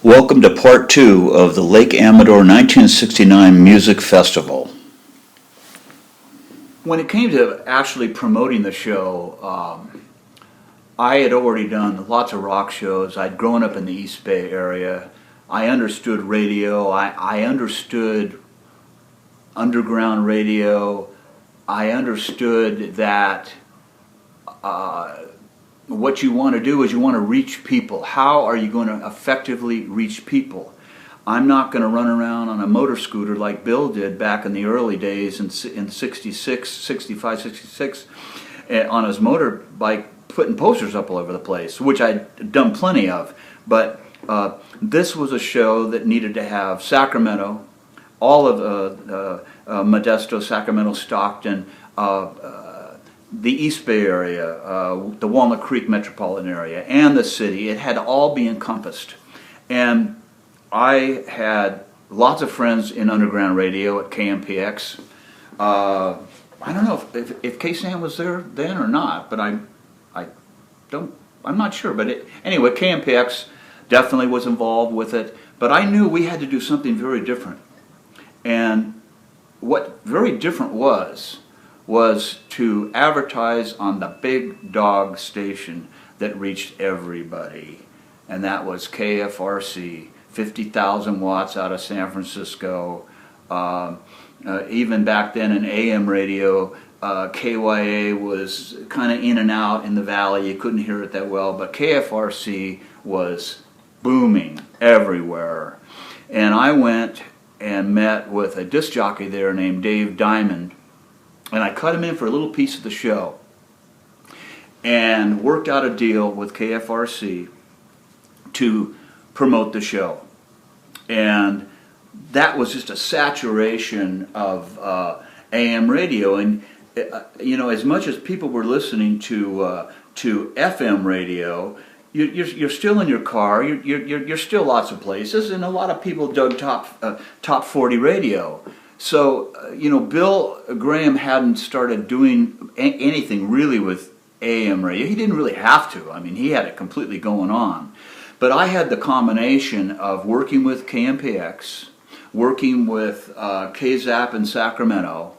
Welcome to part two of the Lake Amador 1969 Music Festival. When it came to actually promoting the show, I had already done lots of rock shows. I'd grown up in the East Bay area. I understood radio. I understood underground radio. I understood that what you want to do is you want to reach people. How are you going to effectively reach people? I'm not going to run around on a motor scooter like Bill did back in the early days in 66, 65, 66 on his motorbike putting posters up all over the place, which I'd done plenty of. But this was a show that needed to have Sacramento, all of Modesto, Sacramento, Stockton, the East Bay area, the Walnut Creek metropolitan area, and the city. It had to all be encompassed. And I had lots of friends in underground radio at KMPX. I don't know if K-Sam was there then or not, but I'm not sure. But anyway, KMPX definitely was involved with it. But I knew we had to do something very different. And what very different was to advertise on the big dog station that reached everybody, and that was KFRC, 50,000 watts out of San Francisco. Even back then in AM radio, KYA was kind of in and out in the valley. You couldn't hear it that well, but KFRC was booming everywhere. And I went and met with a disc jockey there named Dave Diamond, and I cut him in for a little piece of the show and worked out a deal with KFRC to promote the show. And that was just a saturation of AM radio. And as much as people were listening to FM radio, you're still in your car. You're still lots of places, and a lot of people dug top 40 radio. So, Bill Graham hadn't started doing anything really with AM radio. He didn't really have to. I mean, he had it completely going on. But I had the combination of working with KMPX, working with KZAP in Sacramento,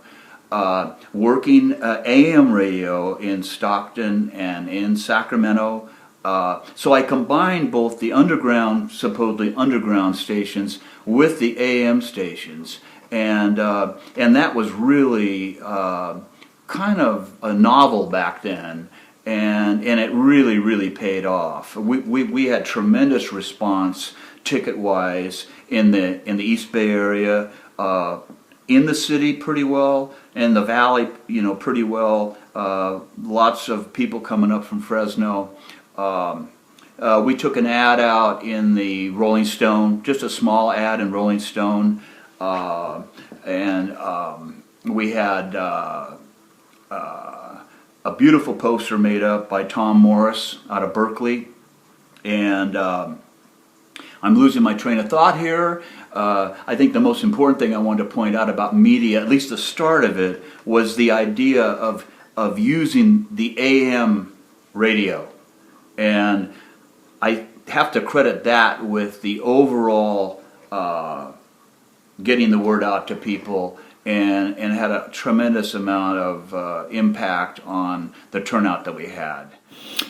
working AM radio in Stockton and in Sacramento. So I combined both the supposedly underground stations with the AM stations. And that was really kind of a novel back then, and it really, really paid off. We had tremendous response ticket-wise in the East Bay area, in the city pretty well, and the valley pretty well. Lots of people coming up from Fresno. We took an ad out in the Rolling Stone, just a small ad in Rolling Stone. We had a beautiful poster made up by Tom Morris out of Berkeley. And I'm losing my train of thought here. I think the most important thing I wanted to point out about media, at least the start of it, was the idea of using the AM radio. And I have to credit that with the overall getting the word out to people, and had a tremendous amount of impact on the turnout that we had.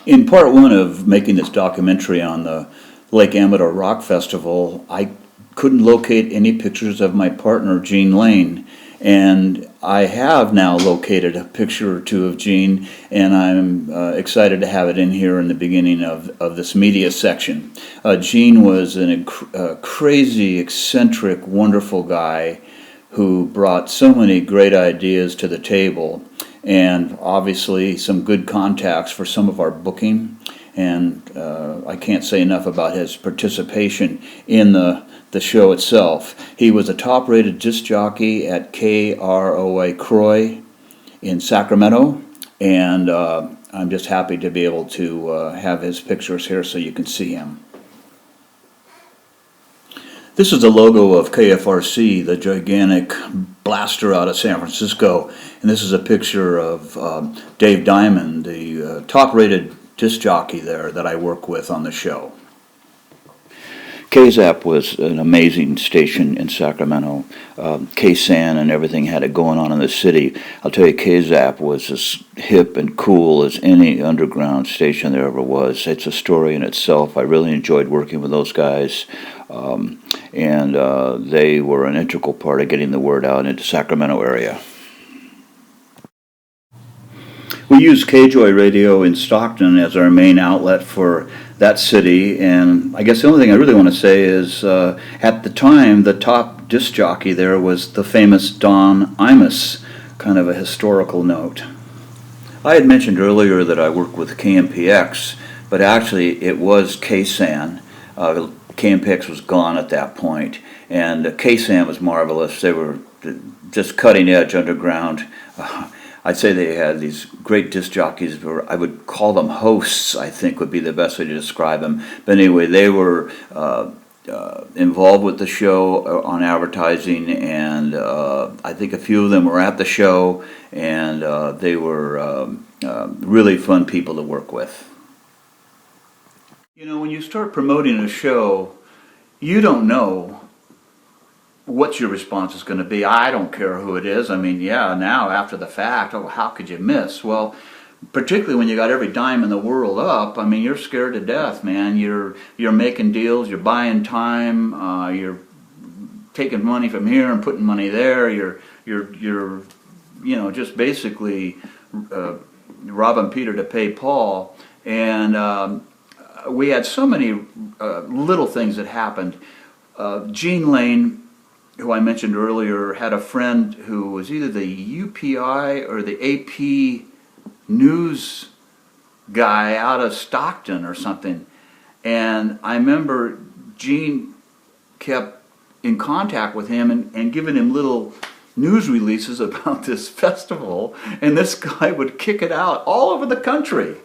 In part one of making this documentary on the Lake Amador Rock Festival, I couldn't locate any pictures of my partner, Gene Lane, and I have now located a picture or two of Gene, and I'm excited to have it in here in the beginning of this media section. Gene was a crazy, eccentric, wonderful guy who brought so many great ideas to the table, and obviously some good contacts for some of our booking. And I can't say enough about his participation in the show itself. He was a top-rated disc jockey at KROA Croy in Sacramento, and I'm just happy to be able to have his pictures here so you can see him. This is the logo of KFRC, the gigantic blaster out of San Francisco, and this is a picture of Dave Diamond, the top-rated disc jockey there that I work with on the show. KZAP was an amazing station in Sacramento. KSAN and everything had it going on in the city. I'll tell you, KZAP was as hip and cool as any underground station there ever was. It's a story in itself. I really enjoyed working with those guys, and they were an integral part of getting the word out into Sacramento area. We use KJOY Radio in Stockton as our main outlet for that city, and I guess the only thing I really want to say is at the time the top disc jockey there was the famous Don Imus, kind of a historical note. I had mentioned earlier that I worked with KMPX, but actually it was KSAN. KMPX was gone at that point, and KSAN was marvelous. They were just cutting edge underground. I'd say they had these great disc jockeys, or I would call them hosts, I think would be the best way to describe them. But anyway, they were involved with the show on advertising, and I think a few of them were at the show, and they were really fun people to work with. You know, when you start promoting a show, you don't know what your response is going to be. I don't care who it is. I mean, yeah, now after the fact, oh, how could you miss? Well, particularly when you got every dime in the world up, I mean, you're scared to death, man. You're making deals, you're buying time, you're taking money from here and putting money there. You're you know, just basically robbing Peter to pay Paul. And we had so many little things that happened. Gene Lane, who I mentioned earlier, had a friend who was either the UPI or the AP news guy out of Stockton or something. And I remember Gene kept in contact with him and giving him little news releases about this festival, and this guy would kick it out all over the country.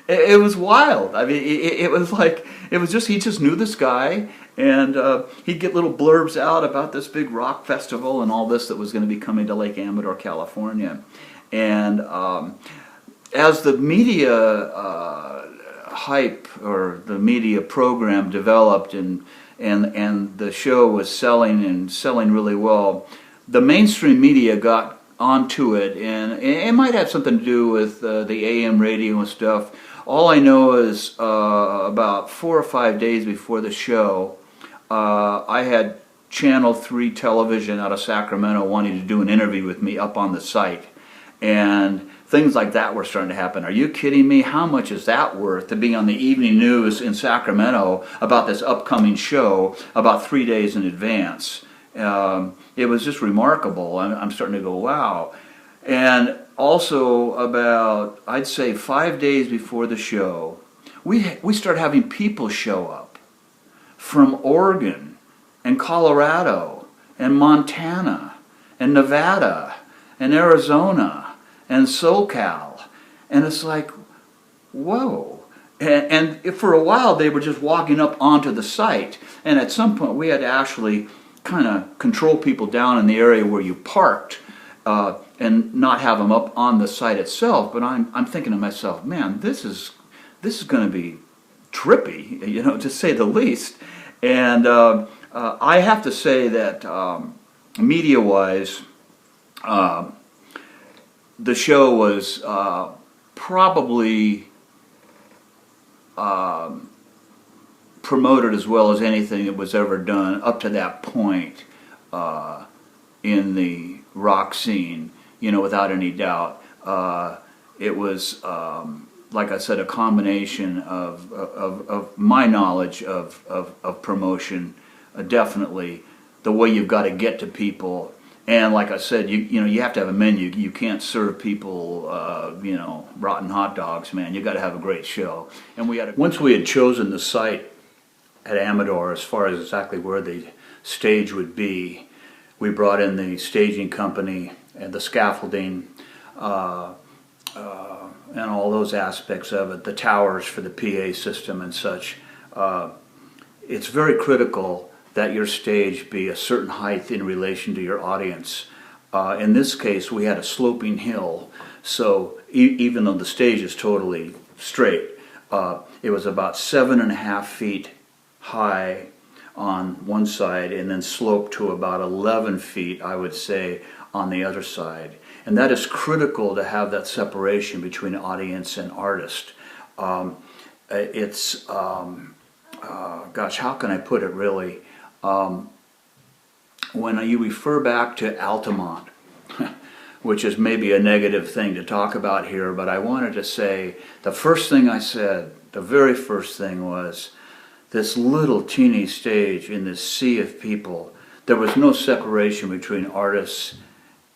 It was wild. I mean, it was like, it was just, he just knew this guy, and he'd get little blurbs out about this big rock festival and all this that was going to be coming to Lake Amador, California. And as the media hype or the media program developed and the show was selling really well, the mainstream media got onto it, and it might have something to do with the AM radio and stuff. All I know is about 4 or 5 days before the show, I had Channel 3 television out of Sacramento wanting to do an interview with me up on the site. And things like that were starting to happen. Are you kidding me? How much is that worth to be on the evening news in Sacramento about this upcoming show about 3 days in advance? It was just remarkable. I'm starting to go, wow. And also about, I'd say 5 days before the show, we started having people show up from Oregon and Colorado and Montana and Nevada and Arizona and SoCal. And it's like, whoa. And for a while they were just walking up onto the site. And at some point we had to actually kind of control people down in the area where you parked and not have them up on the site itself. But I'm thinking to myself, man, this is going to be trippy, you know, to say the least. And I have to say that media-wise, the show was probably promoted as well as anything that was ever done up to that point in the rock scene, you know, without any doubt. It was, like I said, a combination of my knowledge of promotion, definitely the way you've got to get to people. And like I said, you know, you have to have a menu. You can't serve people, you know, rotten hot dogs, man. You got to have a great show. And once we had chosen the site at Amador as far as exactly where the stage would be, we brought in the staging company and the scaffolding and all those aspects of it, the towers for the PA system and such. It's very critical that your stage be a certain height in relation to your audience. In this case, we had a sloping hill, so even though the stage is totally straight, it was about 7.5 feet high on one side and then slope to about 11 feet, I would say, on the other side. And that is critical to have that separation between audience and artist. Gosh, how can I put it really? When you refer back to Altamont, which is maybe a negative thing to talk about here, but I wanted to say, the first thing I said, the very first thing was, this little teeny stage in this sea of people, there was no separation between artists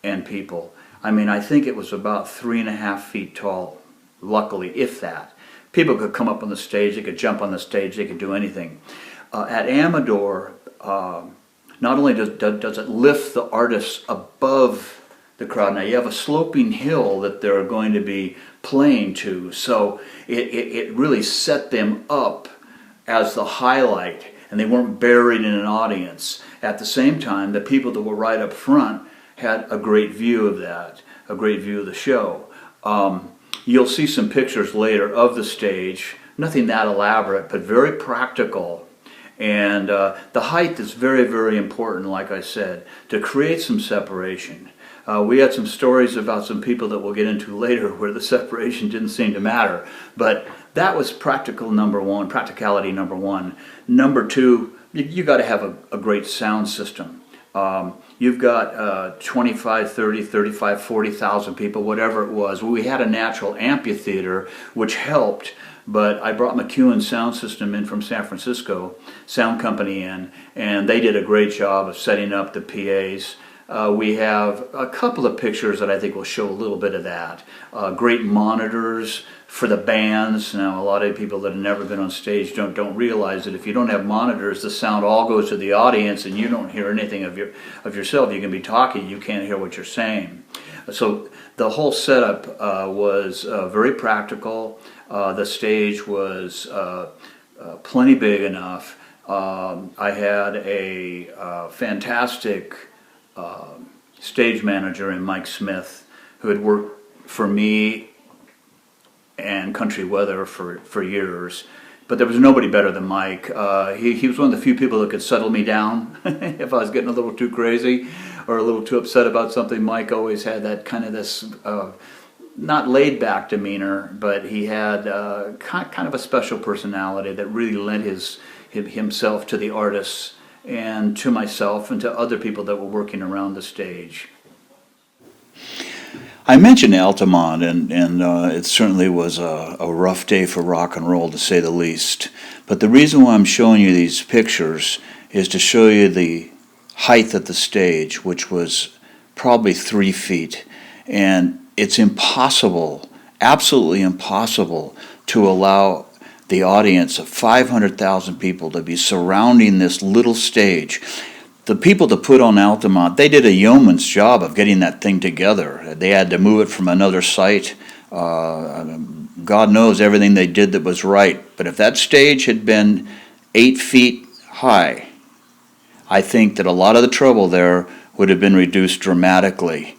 and people. I mean, I think it was about 3.5 feet tall, luckily, if that. People could come up on the stage, they could jump on the stage, they could do anything. At Amador, not only does it lift the artists above the crowd, now you have a sloping hill that they're going to be playing to, so it really set them up as the highlight, and they weren't buried in an audience. At the same time, the people that were right up front had a great view of that, a great view of the show. You'll see some pictures later of the stage, nothing that elaborate, but very practical. And the height is very, very important, like I said, to create some separation. We had some stories about some people that we'll get into later where the separation didn't seem to matter, but that was practicality number one. Number two, you got to have a great sound system. You've got 25, 30, 35, 40,000 people, whatever it was. We had a natural amphitheater, which helped, but I brought McEwen Sound System in from San Francisco, sound company in, and they did a great job of setting up the PAs. We have a couple of pictures that I think will show a little bit of that. Great monitors for the bands. Now, a lot of people that have never been on stage don't realize that if you don't have monitors, the sound all goes to the audience and you don't hear anything of yourself. You can be talking, you can't hear what you're saying. So the whole setup was very practical. The stage was plenty big enough. I had a fantastic stage manager in Mike Smith, who had worked for me and Country Weather for years. But there was nobody better than Mike. He was one of the few people that could settle me down if I was getting a little too crazy or a little too upset about something. Mike always had that kind of this, not laid back demeanor, but he had kind of a special personality that really lent himself to the artists and to myself and to other people that were working around the stage. I mentioned Altamont, and it certainly was a rough day for rock and roll, to say the least. But the reason why I'm showing you these pictures is to show you the height of the stage, which was probably 3 feet. And it's impossible, absolutely impossible, to allow the audience of 500,000 people to be surrounding this little stage. The people that put on Altamont, they did a yeoman's job of getting that thing together. They had to move it from another site. God knows everything they did that was right. But if that stage had been 8 feet high, I think that a lot of the trouble there would have been reduced dramatically.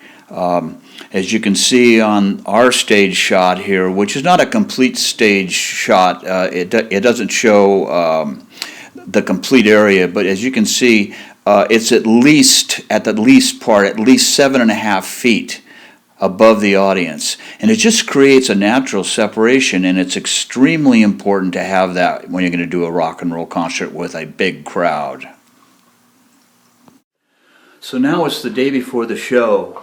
As you can see on our stage shot here, which is not a complete stage shot, it doesn't show the complete area, but as you can see, it's at least 7.5 feet above the audience. And it just creates a natural separation, and it's extremely important to have that when you're going to do a rock and roll concert with a big crowd. So now it's the day before the show.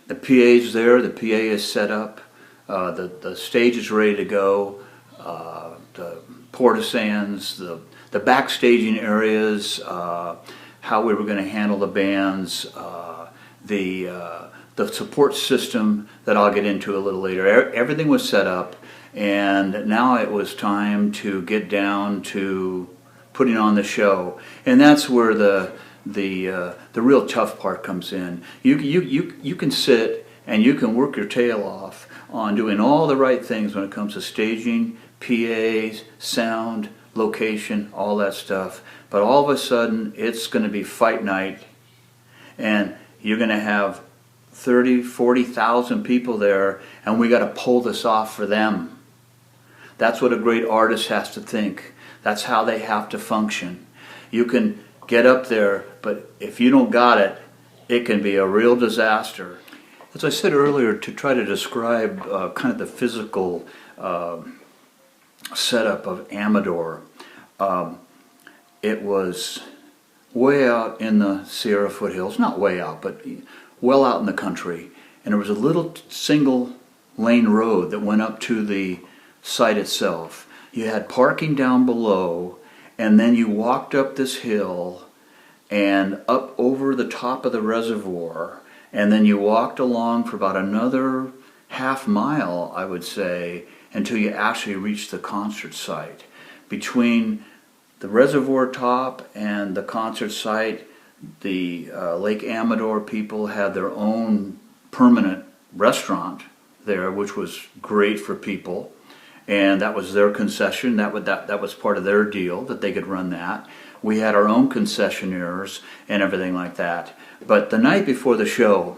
The PA's there, the PA is set up, the stage is ready to go, the portisands, the backstaging areas, how we were going to handle the bands, the support system that I'll get into a little later. Everything was set up, and now it was time to get down to putting on the show. And that's where the real tough part comes in. You can sit and you can work your tail off on doing all the right things when it comes to staging, PAs, sound, location, all that stuff. But all of a sudden, it's going to be fight night, and you're going to have 30, 40,000 people there, and we got to pull this off for them. That's what a great artist has to think. That's how they have to function. You can get up there, but if you don't got it, it can be a real disaster. As I said earlier, to try to describe kind of the physical setup of Amador, it was way out in the Sierra foothills, not way out, but well out in the country, and there was a little single lane road that went up to the site itself. You had parking down below, and then you walked up this hill and up over the top of the reservoir, and then you walked along for about another half mile, I would say, until you actually reached the concert site. Between the reservoir top and the concert site, the Lake Amador people had their own permanent restaurant there, which was great for people, and that was their concession. That was part of their deal, that they could run that. We had our own concessionaires and everything like that. But the night before the show,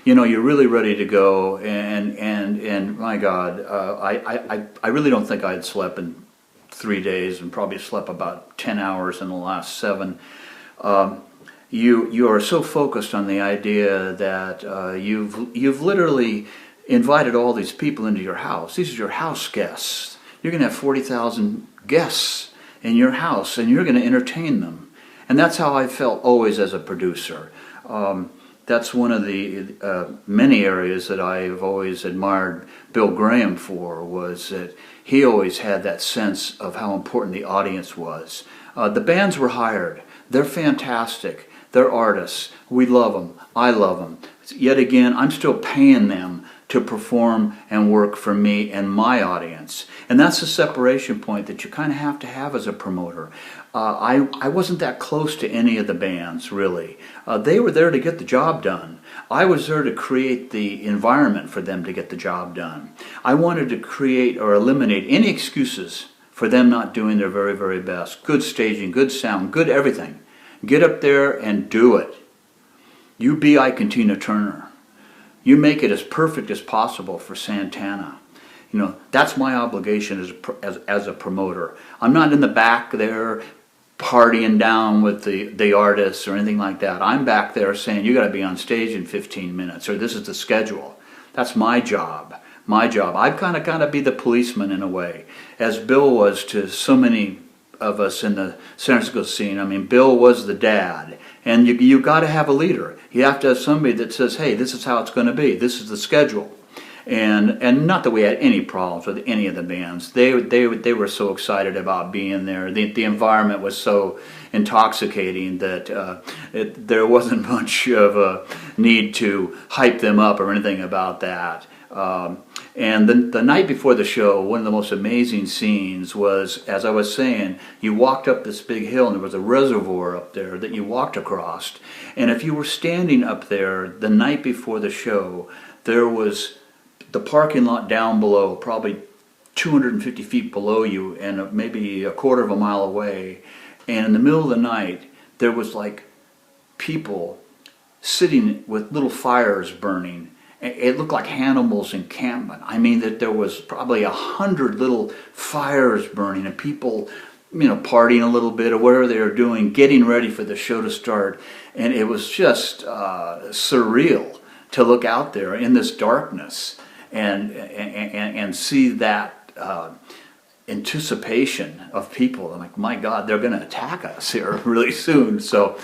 you're really ready to go, and my God, I really don't think I'd slept in 3 days, and probably slept about 10 hours in the last 7. You are so focused on the idea that you've literally invited all these people into your house. These are your house guests. You're going to have 40,000 guests in your house, and you're going to entertain them. And that's how I felt always as a producer. That's one of the many areas that I've always admired Bill Graham for, was that he always had that sense of how important the audience was. The bands were hired. They're fantastic. They're artists. We love them. I love them. Yet again, I'm still paying them to perform and work for me and my audience. And that's the separation point that you kind of have to have as a promoter. I wasn't that close to any of the bands, really. They were there to get the job done. I was there to create the environment for them to get the job done. I wanted to create or eliminate any excuses for them not doing their very, very best. Good staging, good sound, good everything. Get up there and do it. You be Ike and Tina Turner. You make it as perfect as possible for Santana. That's my obligation as a promoter. I'm not in the back there partying down with the artists or anything like that. I'm back there saying, you got to be on stage in 15 minutes, or this is the schedule. That's my job. I've kind of got to be the policeman in a way, as Bill was to so many of us in the San Francisco scene. I mean, Bill was the dad, and you got to have a leader. You have to have somebody that says, hey, this is how it's going to be. This is the schedule. And not that we had any problems with any of the bands. They were so excited about being there. The environment was so intoxicating that there wasn't much of a need to hype them up or anything about that. And the night before the show, one of the most amazing scenes was, as I was saying, you walked up this big hill and there was a reservoir up there that you walked across. And if you were standing up there the night before the show, there was the parking lot down below, probably 250 feet below you and maybe a quarter of a mile away. And in the middle of the night, there was like people sitting with little fires burning. It looked like Hannibal's encampment. I mean, that there was probably 100 little fires burning and people, partying a little bit or whatever they were doing, getting ready for the show to start. And it was just surreal to look out there in this darkness and see that anticipation of people. I'm like, my God, they're going to attack us here really soon. So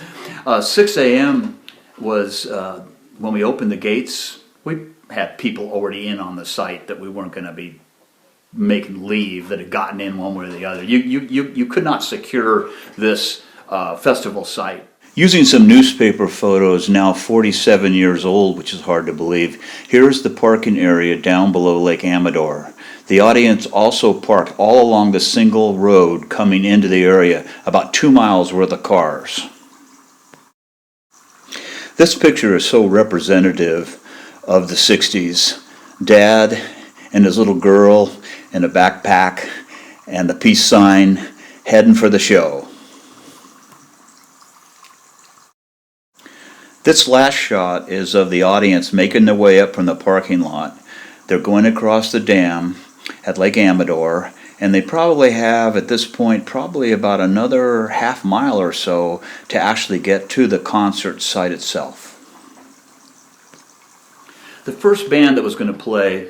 6 a.m. was when we opened the gates. We had people already in on the site that we weren't going to be making leave, that had gotten in one way or the other. You could not secure this festival site. Using some newspaper photos, now 47 years old, which is hard to believe, here is the parking area down below Lake Amador. The audience also parked all along the single road coming into the area, about 2 miles worth of cars. This picture is so representative of the 60s. Dad and his little girl in a backpack and the peace sign heading for the show. This last shot is of the audience making their way up from the parking lot. They're going across the dam at Lake Amador, And they probably have, at this point, probably about another half mile or so to actually get to the concert site itself. The first band that was going to play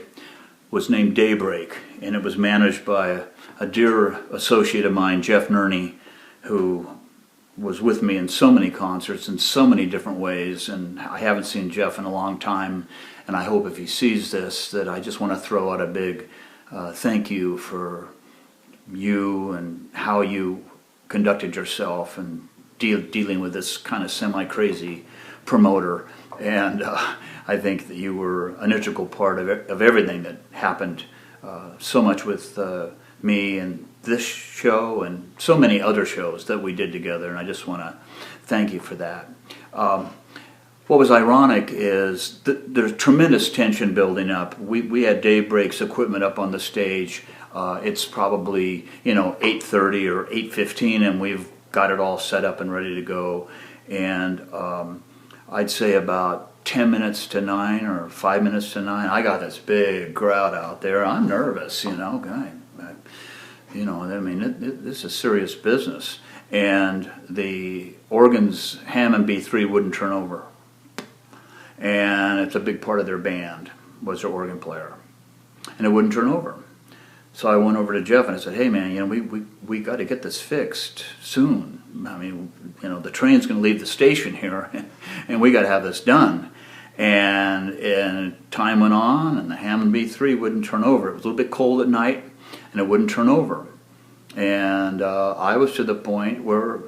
was named Daybreak, and it was managed by a dear associate of mine, Jeff Nerney, who was with me in so many concerts in so many different ways, and I haven't seen Jeff in a long time, and I hope if he sees this that I just want to throw out a big thank you for you and how you conducted yourself and dealing with this kind of semi-crazy promoter. And I think that you were an integral part of everything that happened, so much with me and this show and so many other shows that we did together, and I just want to thank you for that. What was ironic is there's tremendous tension building up. We had Daybreak's equipment up on the stage. It's probably 8:30 or 8:15, and we've got it all set up and ready to go. And I'd say about 10 minutes to 9 or 5 minutes to 9, I got this big crowd out there. I'm nervous, this is serious business. And the organ's Hammond B3 wouldn't turn over. And it's a big part of their band, was their organ player. And it wouldn't turn over. So I went over to Jeff and I said, hey man, we got to get this fixed soon. I mean, the train's going to leave the station here and we got to have this done. And time went on and the Hammond B3 wouldn't turn over. It was a little bit cold at night and it wouldn't turn over. And I was to the point where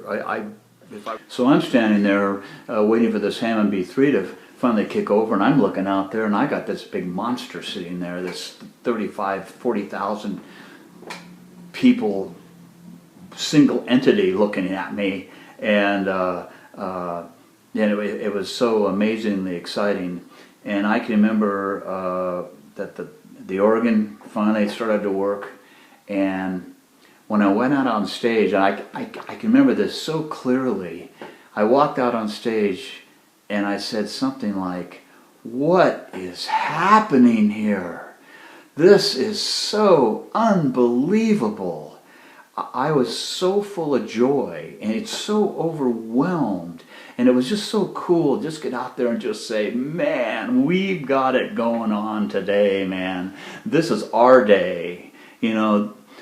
so I'm standing there waiting for this Hammond B3 to finally kick over, and I'm looking out there and I got this big monster sitting there, this 40,000 people, single entity looking at me, and it was so amazingly exciting. And I can remember that the organ finally started to work, and when I went out on stage, and I can remember this so clearly, I walked out on stage and I said something like, what is happening here? This is so unbelievable. I was so full of joy and it's so overwhelmed, and it was just so cool just get out there and just say, man, we've got it going on today, man. This is our day.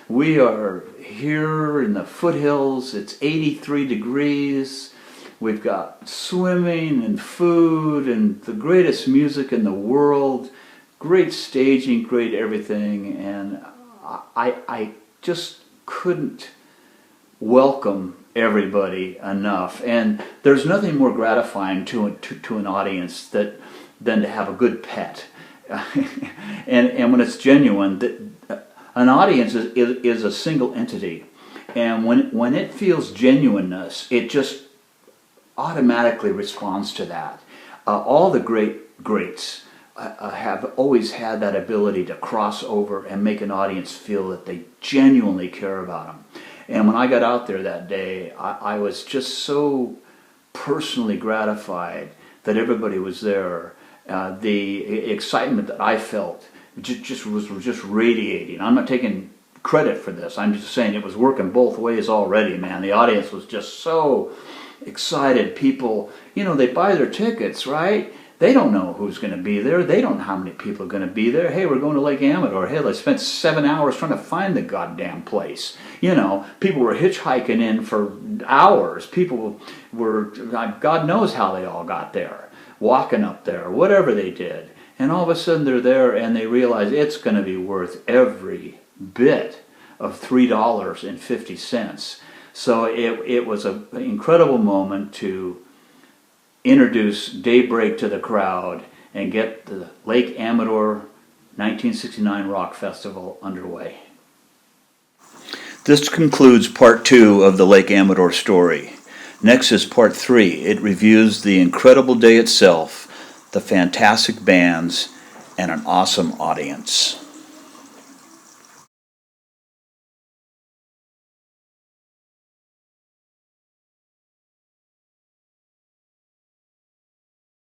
We are here in the foothills. It's 83 degrees. We've got swimming and food and the greatest music in the world, great staging, great everything, and I just couldn't welcome everybody enough. And there's nothing more gratifying to an audience than to have a good pet. and when it's genuine, an audience is a single entity, and when it feels genuineness, it just automatically responds to that. All the greats have always had that ability to cross over and make an audience feel that they genuinely care about them. And when I got out there that day, I was just so personally gratified that everybody was there. The excitement that I felt was just radiating. I'm not taking credit for this. I'm just saying it was working both ways already, man. The audience was just so excited. People, they buy their tickets, right? They don't know who's going to be there. They don't know how many people are going to be there. Hey, we're going to Lake Amador. Hey, I spent 7 hours trying to find the goddamn place. People were hitchhiking in for hours. People were, God knows how they all got there, walking up there, whatever they did. And all of a sudden they're there and they realize it's going to be worth every bit of $3.50. So it was an incredible moment to introduce Daybreak to the crowd and get the Lake Amador 1969 Rock Festival underway. This concludes part 2 of the Lake Amador story. Next is part 3. It reviews the incredible day itself, the fantastic bands, and an awesome audience.